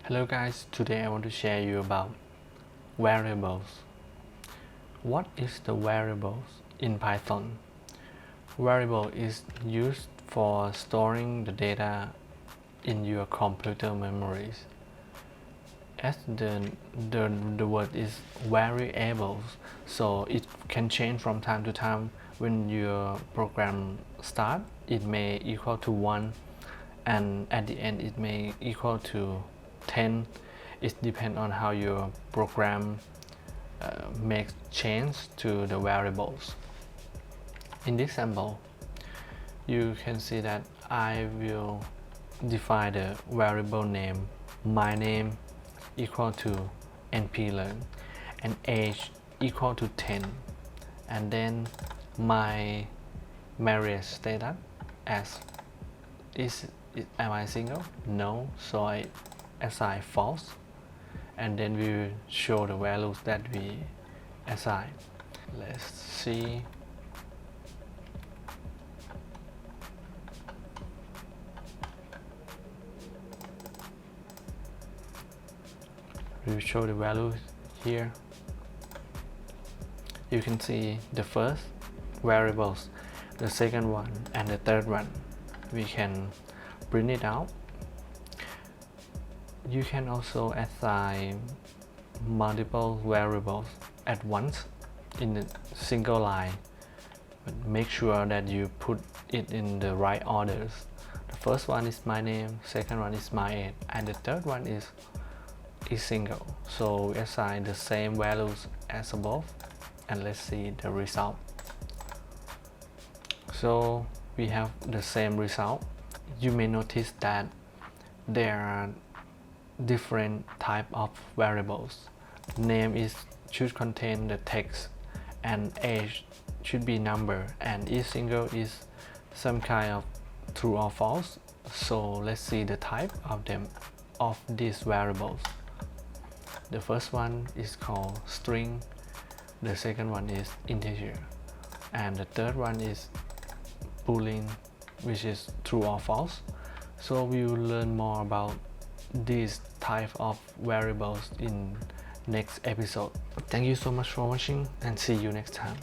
Hello guys, today I want to share you about variables. What is the variables in Python? Variable is used for storing the data in your computer memories. As the word is variables, so it can change from time to time. When your program start, it may equal to 1, and at the end it may equal to 10. It depends on how your program makes change to the variables. In this example, you can see that I will define the variable name my name equal to nplearn and age equal to 10, and then my marriage status as am I single? No, so I assign false, and then we will show the values that we assign. Let's see. We will show the values here. You can see the first variables, the second one, and the third one. We can print it out. You can also assign multiple variables at once in a single line, but make sure that you put it in the right orders. The first one is my name, second one is my age, and the third one is single. So we assign the same values as above, and let's see the result. So we have the same result. You may notice that there are different type of variables. Name should contain the text, and age should be number, and is single is some kind of true or false. So let's see the type of these variables. The first one is called string, the second one is integer, and the third one is boolean, which is true or false. So we will learn more about these type of variables in next episode. Thank you so much for watching, and see you next time.